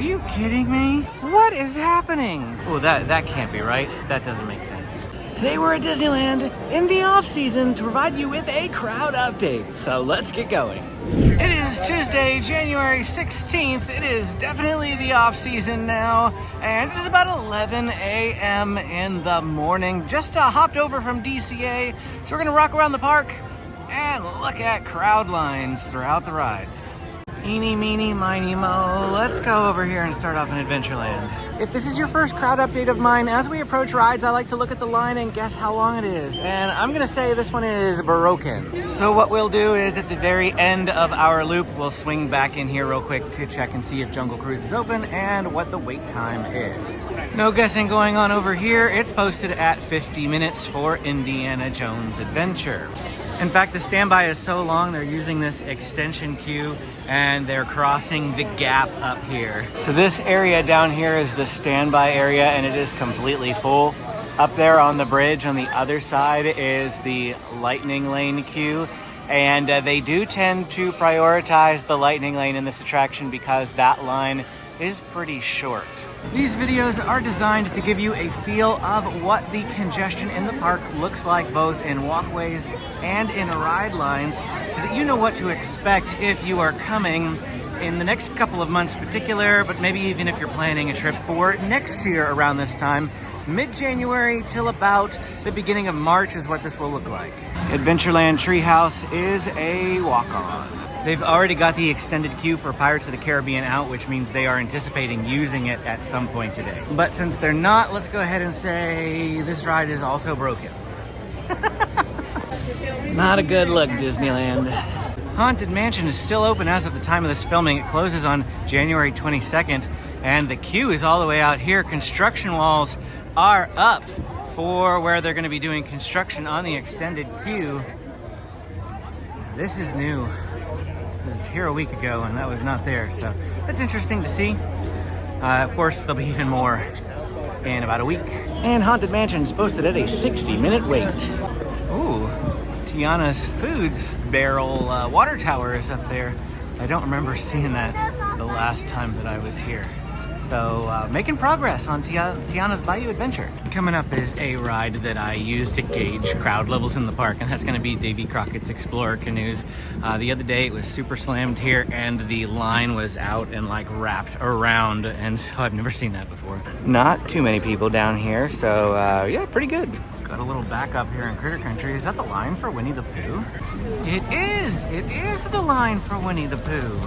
you kidding me? What is happening? Oh, that can't be right. That doesn't make sense. Today we're at Disneyland in the off season to provide you with a crowd update. So let's get going. It is Tuesday, January 16th. It is definitely the off season now, and it is about 11 a.m. in the morning. Just hopped over from DCA, so we're gonna rock around the park and look at crowd lines throughout the rides. Eeny, meeny, miny, mo. Let's go over here and start off in Adventureland. If this is your first crowd update of mine, as we approach rides, I like to look at the line and guess how long it is. And I'm gonna say this one is broken. So what we'll do is at the very end of our loop, we'll swing back in here real quick to check and see if Jungle Cruise is open and what the wait time is. No guessing going on over here. It's posted at 50 minutes for Indiana Jones Adventure. In fact, the standby is so long, they're using this extension queue and they're crossing the gap up here. So this area down here is the standby area and it is completely full. Up there on the bridge on the other side is the lightning lane queue. And they do tend to prioritize the lightning lane in this attraction because that line is pretty short. These videos are designed to give you a feel of what the congestion in the park looks like, both in walkways and in ride lines, so that you know what to expect if you are coming in the next couple of months in particular, but maybe even if you're planning a trip for next year around this time. Mid-January till about the beginning of March is what this will look like. Adventureland Treehouse is a walk-on. They've already got the extended queue for Pirates of the Caribbean out, which means they are anticipating using it at some point today. But since they're not, let's go ahead and say this ride is also broken. Not a good look, Disneyland. Haunted Mansion is still open as of the time of this filming. It closes on January 22nd, and the queue is all the way out here. Construction walls are up for where they're going to be doing construction on the extended queue. This is new. This was here a week ago and that was not there, so that's interesting to see. Of course, there'll be even more in about a week. And Haunted Mansion is posted at a 60-minute wait. Ooh, Tiana's Foods barrel water tower is up there. I don't remember seeing that the last time that I was here. So making progress on Tiana's Bayou Adventure. Coming up is a ride that I use to gauge crowd levels in the park, and that's going to be Davy Crockett's Explorer Canoes. The other day it was super slammed here and the line was out and like wrapped around, and so I've never seen that before. Not too many people down here, so yeah, pretty good. Got a little backup here in Critter Country. Is that the line for Winnie the Pooh? It is! It is the line for Winnie the Pooh.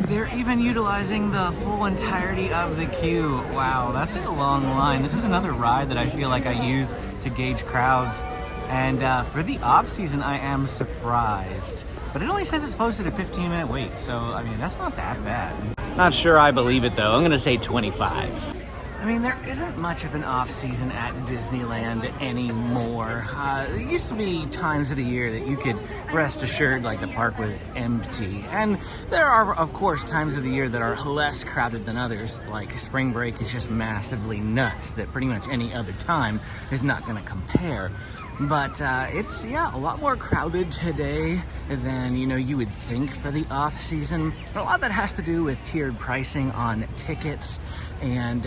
They're even utilizing the full entirety of the queue. Wow, that's a long line. This is another ride that I feel like I use to gauge crowds. And for the off-season, I am surprised. But it only says it's posted a 15-minute wait, so, I mean, that's not that bad. Not sure I believe it, though. I'm gonna say 25. I mean, there isn't much of an off-season at Disneyland anymore. There used to be times of the year that you could rest assured like the park was empty. And there are, of course, times of the year that are less crowded than others, like spring break is just massively nuts that pretty much any other time is not gonna compare. But it's, yeah, a lot more crowded today than, you know, you would think for the off season. And a lot of that has to do with tiered pricing on tickets. And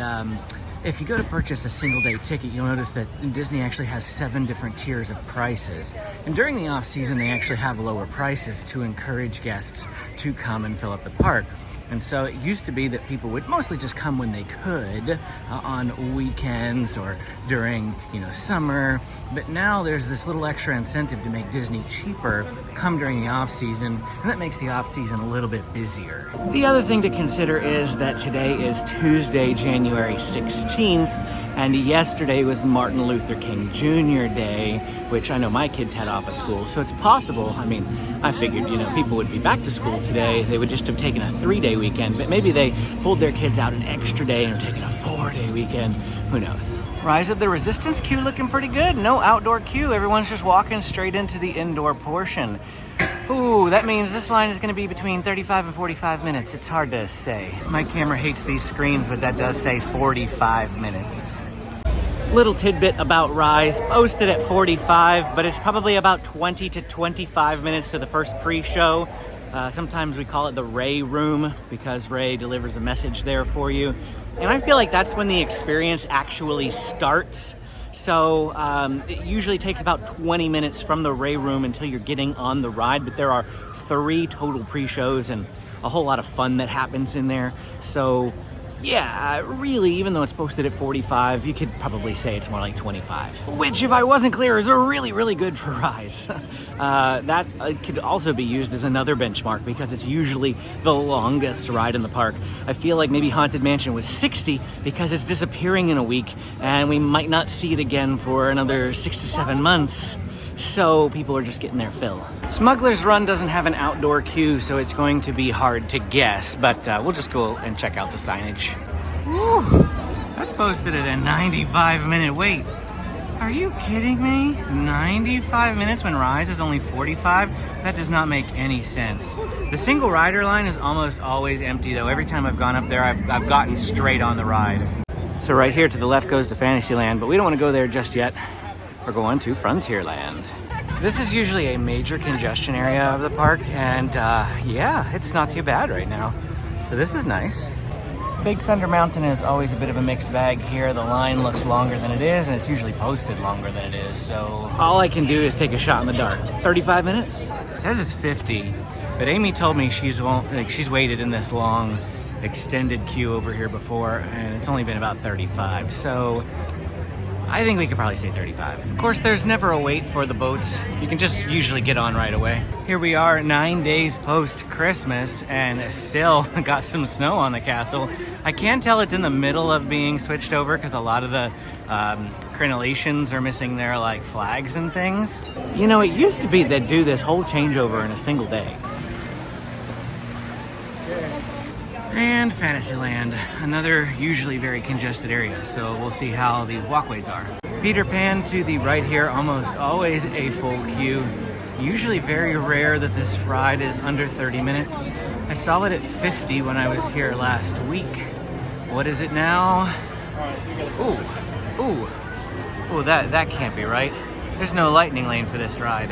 if you go to purchase a single day ticket, you'll notice that Disney actually has 7 different tiers of prices. And during the off season, they actually have lower prices to encourage guests to come and fill up the park. And so it used to be that people would mostly just come when they could on weekends or during, you know, summer. But now there's this little extra incentive to make Disney cheaper come during the off season, and that makes the off season a little bit busier. The other thing to consider is that today is Tuesday, January 16th, and yesterday was Martin Luther King Jr. Day, which I know my kids had off of school, so it's possible. I mean, I figured, you know, people would be back to school today. They would just have taken a 3-day weekend, but maybe they pulled their kids out an extra day and are taking a 4-day weekend. Who knows? Rise of the Resistance queue looking pretty good. No outdoor queue. Everyone's just walking straight into the indoor portion. Ooh, that means this line is going to be between 35 and 45 minutes. It's hard to say. My camera hates these screens, but that does say 45 minutes. Little tidbit about Rise, posted at 45, but it's probably about 20 to 25 minutes to the first pre-show. Sometimes we call it the Ray room because Ray delivers a message there for you. And I feel like that's when the experience actually starts. So it usually takes about 20 minutes from the Ray room until you're getting on the ride, but there are 3 total pre-shows and a whole lot of fun that happens in there. So yeah, really, even though it's posted at 45, you could probably say it's more like 25. Which, if I wasn't clear, is really, really good for rides. That could also be used as another benchmark because it's usually the longest ride in the park. I feel like maybe Haunted Mansion was 60 because it's disappearing in a week and we might not see it again for another 6 to 7 months. So people are just getting their fill. Smuggler's Run doesn't have an outdoor queue, so it's going to be hard to guess, but we'll just go and check out the signage. Woo, that's posted at a 95-minute wait. Are you kidding me? 95 minutes when Rise is only 45? That does not make any sense. The single rider line is almost always empty though. Every time I've gone up there, I've gotten straight on the ride. So right here to the left goes to Fantasyland, but we don't want to go there just yet. We're going to Frontierland. This is usually a major congestion area of the park, and yeah, it's not too bad right now. So this is nice. Big Thunder Mountain is always a bit of a mixed bag here. The line looks longer than it is, and it's usually posted longer than it is. So all I can do is take a shot in the dark. 35 minutes? It says it's 50, but Amy told me she's waited in this long extended queue over here before, and it's only been about 35. So I think we could probably say 35. Of course, there's never a wait for the boats. You can just usually get on right away. Here we are 9 days post-Christmas and still got some snow on the castle. I can tell it's in the middle of being switched over because a lot of the crenellations are missing their like flags and things. You know, it used to be they'd do this whole changeover in a single day. And Fantasyland, another usually very congested area, so we'll see how the walkways are. Peter Pan to the right here, almost always a full queue. Usually very rare that this ride is under 30 minutes. I saw it at 50 when I was here last week. What is it now? Ooh, that can't be right. There's no lightning lane for this ride.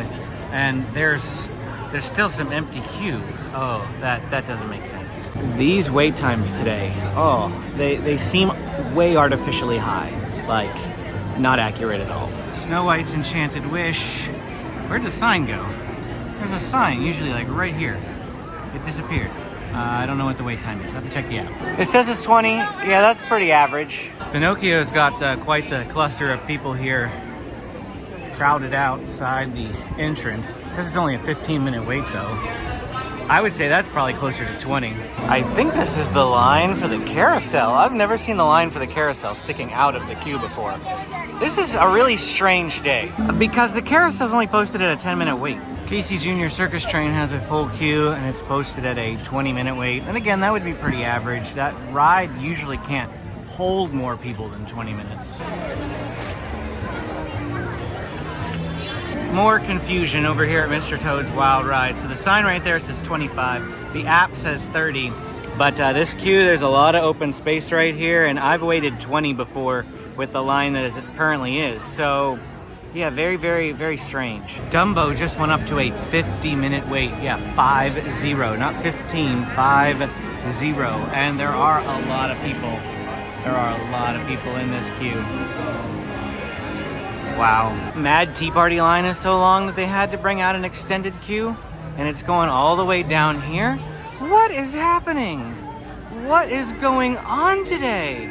And there's still some empty queue. Oh, that doesn't make sense. These wait times today, they seem way artificially high. Like, not accurate at all. Snow White's Enchanted Wish. Where'd the sign go? There's a sign, usually like right here. It disappeared. I don't know what the wait time is. I have to check the app. It says it's 20. Yeah, that's pretty average. Pinocchio's got quite the cluster of people here crowded outside the entrance. It says it's only a 15-minute wait though. I would say that's probably closer to 20. I think this is the line for the carousel. I've never seen the line for the carousel sticking out of the queue before. This is a really strange day because the carousel's only posted at a 10-minute wait. Casey Jr. Circus Train has a full queue and it's posted at a 20-minute wait. And again, that would be pretty average. That ride usually can't hold more people than 20 minutes. More confusion over here at Mr. Toad's Wild Ride. So the sign right there says 25. The app says 30. But this queue, there's a lot of open space right here. And I've waited 20 before with the line that as it currently is. So yeah, very, very, very strange. Dumbo just went up to a 50-minute wait. Yeah, 5-0, not 15, 5-0. And there are a lot of people. There are a lot of people in this queue. Wow. Mad Tea Party line is so long that they had to bring out an extended queue, and it's going all the way down here. What is happening? What is going on today?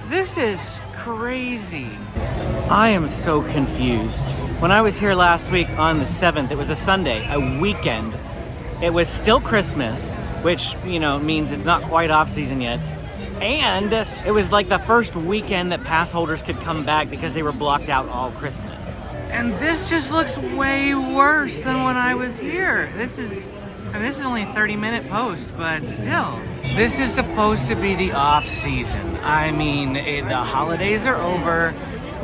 This is crazy. I am so confused. When I was here last week on the 7th, it was a Sunday, a weekend. It was still Christmas, which, you know, means it's not quite off season yet. And it was like the first weekend that pass holders could come back because they were blocked out all Christmas. And this just looks way worse than when I was here. This is only a 30-minute post, but still. This is supposed to be the off season. I mean, the holidays are over.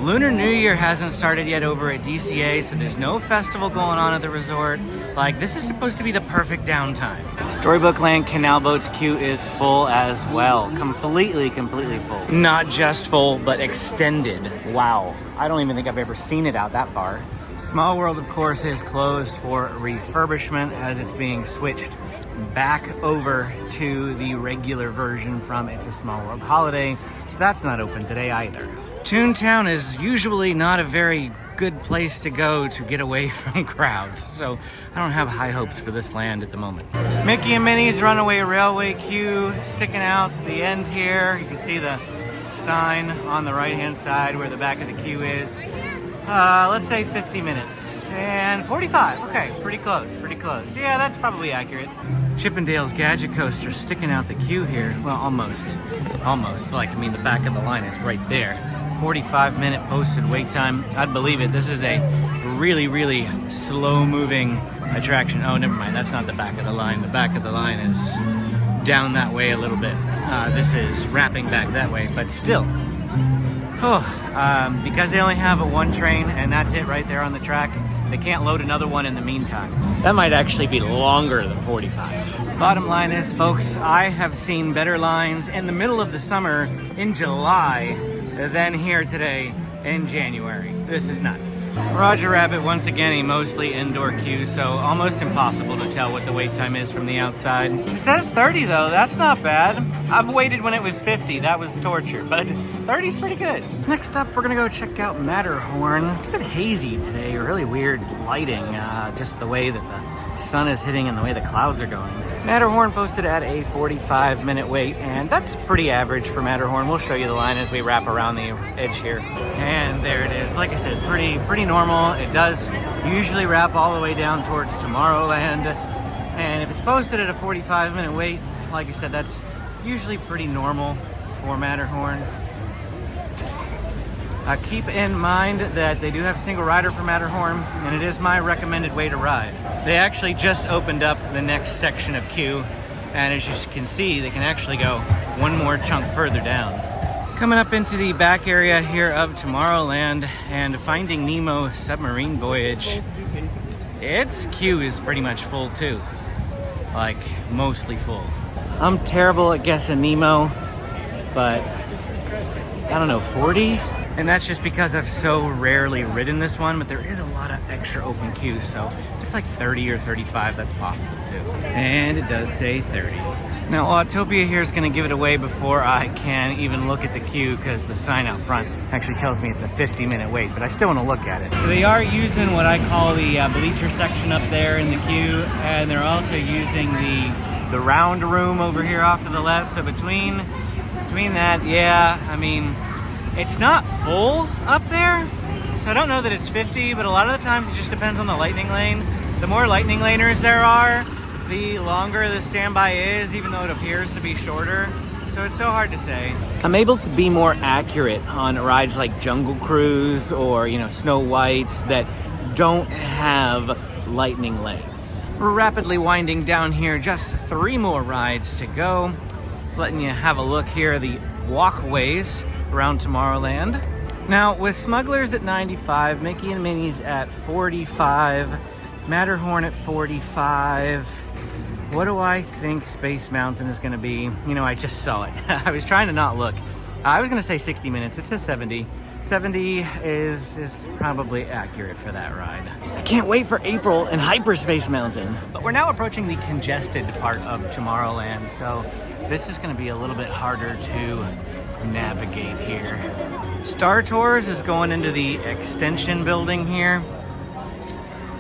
Lunar New Year hasn't started yet over at DCA, so there's no festival going on at the resort. Like, this is supposed to be the perfect downtime. Storybook Land Canal Boat's queue is full as well. Completely full. Not just full, but extended. Wow. I don't even think I've ever seen it out that far. Small World, of course, is closed for refurbishment as it's being switched back over to the regular version from It's a Small World Holiday, so that's not open today either. Toontown is usually not a very good place to go to get away from crowds, so I don't have high hopes for this land at the moment. Mickey and Minnie's Runaway Railway queue sticking out to the end here. You can see the sign on the right hand side where the back of the queue is. Let's say 50 minutes and 45. Okay, pretty close, pretty close. Yeah, that's probably accurate. Chippendale's Gadget Coaster sticking out the queue here. Well, almost. Like, I mean, the back of the line is right there. 45-minute posted wait time. I'd believe it. This is a really, really slow-moving attraction. Oh, never mind. That's not the back of the line. The back of the line is down that way a little bit. This is wrapping back that way, but still. Because they only have one train and that's it right there on the track, they can't load another one in the meantime. That might actually be longer than 45. Bottom line is, folks, I have seen better lines in the middle of the summer in July than here today in January. This is nuts. Roger Rabbit, once again, a mostly indoor queue, so almost impossible to tell what the wait time is from the outside. It says 30 though, that's not bad. I've waited when it was 50, that was torture, but 30 is pretty good. Next up, we're gonna go check out Matterhorn. It's a bit hazy today, really weird lighting, just the way that the sun is hitting and the way the clouds are going. Matterhorn posted at a 45-minute wait, and that's pretty average for Matterhorn. We'll show you the line as we wrap around the edge here. And there it is. Like I said, pretty normal. It does usually wrap all the way down towards Tomorrowland. And if it's posted at a 45-minute wait, like I said, that's usually pretty normal for Matterhorn. Keep in mind that they do have a single rider for Matterhorn, and it is my recommended way to ride. They actually just opened up the next section of queue, and as you can see, they can actually go one more chunk further down. Coming up into the back area here of Tomorrowland and Finding Nemo Submarine Voyage, its queue is pretty much full too, like mostly full. I'm terrible at guessing Nemo, but I don't know, 40? And that's just because I've so rarely ridden this one, but there is a lot of extra open queues, so it's like 30 or 35, that's possible too. And it does say 30. Now, Autopia here is gonna give it away before I can even look at the queue, because the sign out front actually tells me it's a 50-minute wait, but I still wanna look at it. So they are using what I call the bleacher section up there in the queue, and they're also using the round room over here off to the left. So between that, yeah, I mean, it's not full up there, so I don't know that it's 50, but a lot of the times it just depends on the lightning lane. The more lightning laners there are, the longer the standby is, even though it appears to be shorter. So it's so hard to say. I'm able to be more accurate on rides like Jungle Cruise or, you know, Snow White's that don't have lightning lanes. We're rapidly winding down here, just 3 more rides to go. Letting you have a look here, the walkways around Tomorrowland. Now, with Smugglers at 95, Mickey and Minnie's at 45, Matterhorn at 45. What do I think Space Mountain is gonna be? You know, I just saw it. I was trying to not look. I was gonna say 60 minutes, it says 70. 70 is probably accurate for that ride. I can't wait for April and Hyperspace Mountain. But we're now approaching the congested part of Tomorrowland, so this is gonna be a little bit harder to navigate here. Star Tours is going into the extension building here.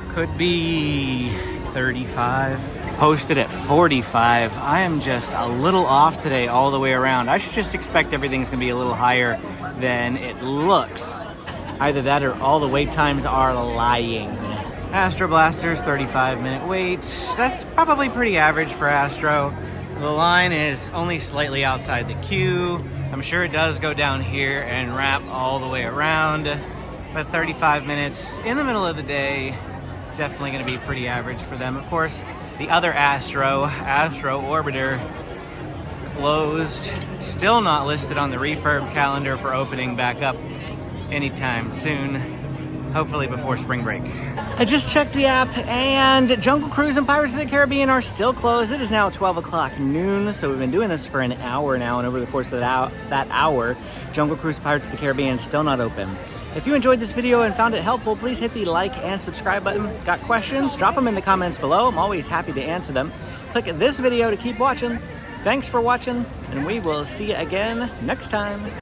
Could be 35. Posted at 45. I am just a little off today all the way around. I should just expect everything's gonna be a little higher than it looks. Either that or all the wait times are lying. Astro Blaster's 35-minute wait. That's probably pretty average for Astro. The line is only slightly outside the queue. I'm sure it does go down here and wrap all the way around, but 35 minutes in the middle of the day, definitely gonna be pretty average for them. Of course, the other Astro Orbiter, closed, still not listed on the refurb calendar for opening back up anytime soon, hopefully before spring break. I just checked the app, and Jungle Cruise and Pirates of the Caribbean are still closed. It is now 12 o'clock noon, so we've been doing this for an hour now, and over the course of that hour, Jungle Cruise Pirates of the Caribbean is still not open. If you enjoyed this video and found it helpful, please hit the like and subscribe button. Got questions? Drop them in the comments below. I'm always happy to answer them. click this video to keep watching. Thanks for watching, and we will see you again next time.